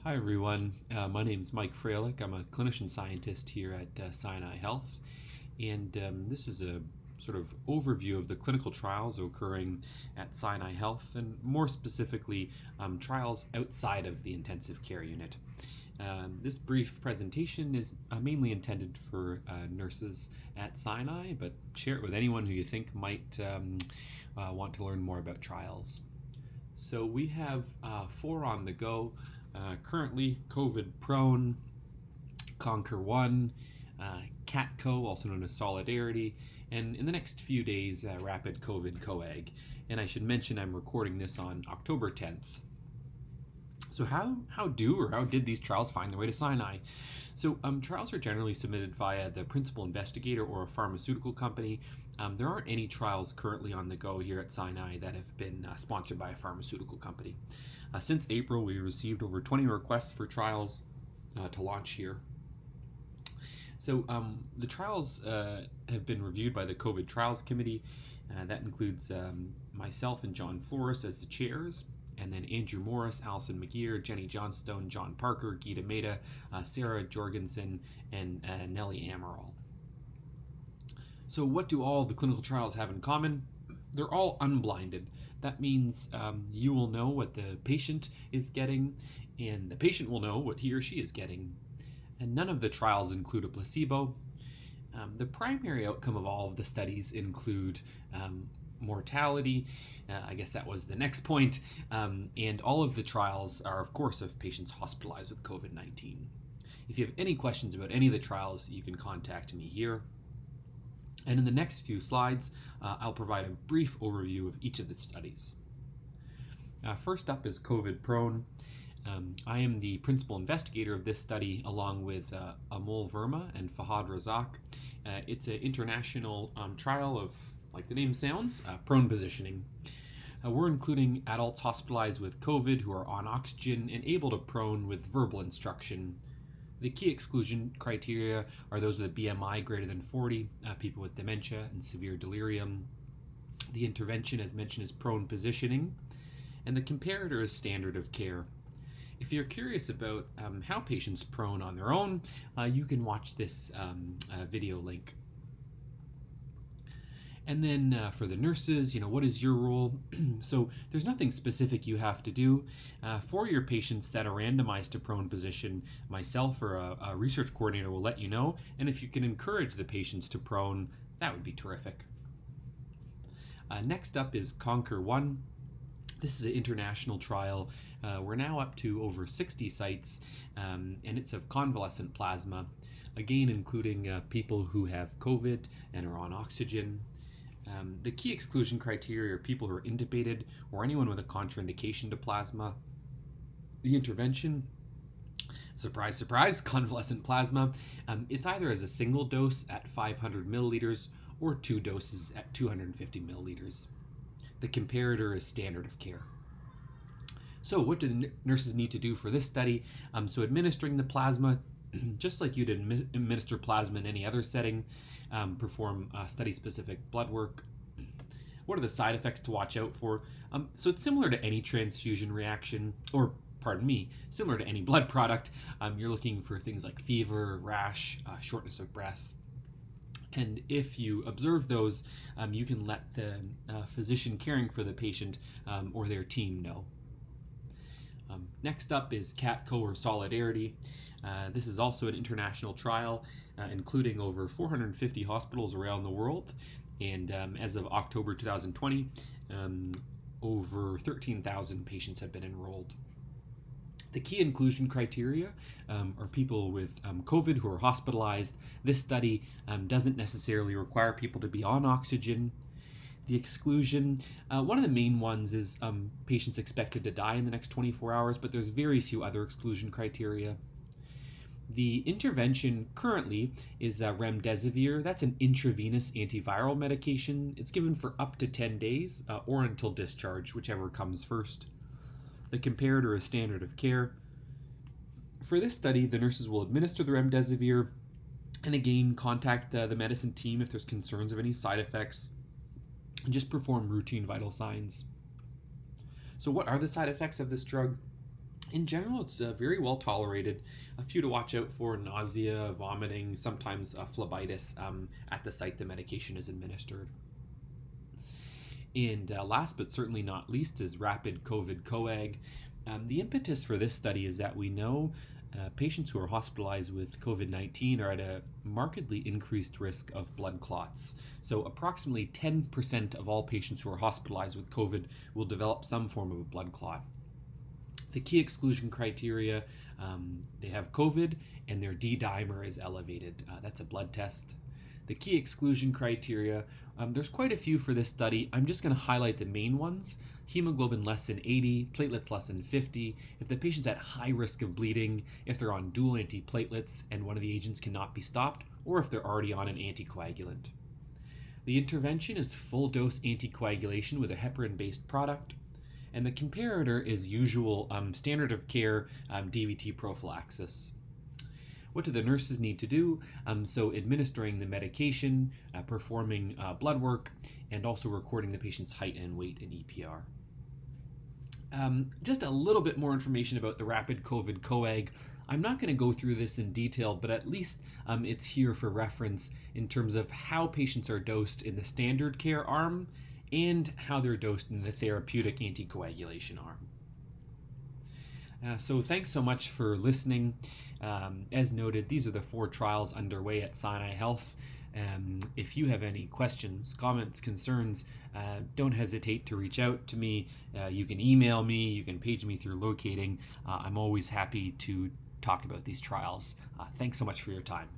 Hi everyone, my name is Mike Freilich. I'm a clinician scientist here at Sinai Health, and this is a sort of overview of the clinical trials occurring at Sinai Health, and more specifically, trials outside of the intensive care unit. This brief presentation is mainly intended for nurses at Sinai, but share it with anyone who you think might want to learn more about trials. So we have four on the go. Currently, COVID Prone, Conquer One, CATCO, also known as Solidarity, and in the next few days, Rapid COVID Coag. And I should mention I'm recording this on October 10th. So how did these trials find their way to Sinai? So trials are generally submitted via the principal investigator or a pharmaceutical company. There aren't any trials currently on the go here at Sinai that have been sponsored by a pharmaceutical company. Since April, we received over 20 requests for trials to launch here. So the trials have been reviewed by the COVID Trials Committee. That includes myself and John Flores as the chairs, and then Andrew Morris, Alison McGeer, Jenny Johnstone, John Parker, Gita Mehta, Sarah Jorgensen, and Nellie Amaral. So what do all the clinical trials have in common? They're all unblinded. That means you will know what the patient is getting, and the patient will know what he or she is getting. And none of the trials include a placebo. The primary outcome of all of the studies include mortality. I guess that was the next point. And all of the trials are, of course, of patients hospitalized with COVID-19. If you have any questions about any of the trials, you can contact me here. And in the next few slides, I'll provide a brief overview of each of the studies. First up is COVID Prone. I am the principal investigator of this study along with Amol Verma and Fahad Razak. It's an international trial of, like the name sounds, prone positioning. We're including adults hospitalized with COVID who are on oxygen and able to prone with verbal instruction. The key exclusion criteria are those with a BMI greater than 40, people with dementia and severe delirium. The intervention, as mentioned, is prone positioning, and the comparator is standard of care. If you're curious about how patients prone on their own, you can watch this video link. And then for the nurses, what is your role? So there's nothing specific you have to do. For your patients that are randomized to prone position, myself or a research coordinator will let you know. And if you can encourage the patients to prone, that would be terrific. Next up is Conquer One. This is an international trial. We're now up to over 60 sites, and it's of convalescent plasma, again including people who have COVID and are on oxygen. The key exclusion criteria are people who are intubated or anyone with a contraindication to plasma. The intervention, surprise, surprise, convalescent plasma. It's either as a single dose at 500 milliliters or 2 doses at 250 milliliters. The comparator is standard of care. So what do the nurses need to do for this study? So administering the plasma, just like you'd administer plasma in any other setting, perform study-specific blood work. What are the side effects to watch out for? So it's similar to any transfusion reaction, or similar to any blood product. You're looking for things like fever, rash, shortness of breath. And if you observe those, you can let the physician caring for the patient or their team know. Next up is CATCO or Solidarity. This is also an international trial, including over 450 hospitals around the world. And as of October 2020, over 13,000 patients have been enrolled. The key inclusion criteria are people with COVID who are hospitalized. This study doesn't necessarily require people to be on oxygen. The exclusion, one of the main ones is patients expected to die in the next 24 hours, but there's very few other exclusion criteria. The intervention currently is remdesivir. That's an intravenous antiviral medication. It's given for up to 10 days or until discharge, whichever comes first. The comparator is standard of care. For this study, the nurses will administer the remdesivir and again contact the medicine team if there's concerns of any side effects and just perform routine vital signs. So what are the side effects of this drug? In general, it's very well tolerated. A few to watch out for: nausea, vomiting, sometimes phlebitis at the site the medication is administered. And last but certainly not least is rapid COVID coag. The impetus for this study is that we know patients who are hospitalized with COVID 19 are at a markedly increased risk of blood clots. So, approximately 10% of all patients who are hospitalized with COVID will develop some form of a blood clot. The key exclusion criteria: they have COVID and their D dimer is elevated. That's a blood test. The key exclusion criteria, there's quite a few for this study. I'm just going to highlight the main ones: hemoglobin less than 80, platelets less than 50, if the patient's at high risk of bleeding, if they're on dual antiplatelets and one of the agents cannot be stopped, or if they're already on an anticoagulant. The intervention is full dose anticoagulation with a heparin based product, and the comparator is usual standard of care DVT prophylaxis. What do the nurses need to do? So administering the medication, performing blood work, and also recording the patient's height and weight in EPR. Just a little bit more information about the rapid COVID coag. I'm not going to go through this in detail, but at least it's here for reference in terms of how patients are dosed in the standard care arm and how they're dosed in the therapeutic anticoagulation arm. So thanks so much for listening. As noted, these are the 4 trials underway at Sinai Health. If you have any questions, comments, concerns, don't hesitate to reach out to me. You can email me, you can page me through locating. I'm always happy to talk about these trials. Thanks so much for your time.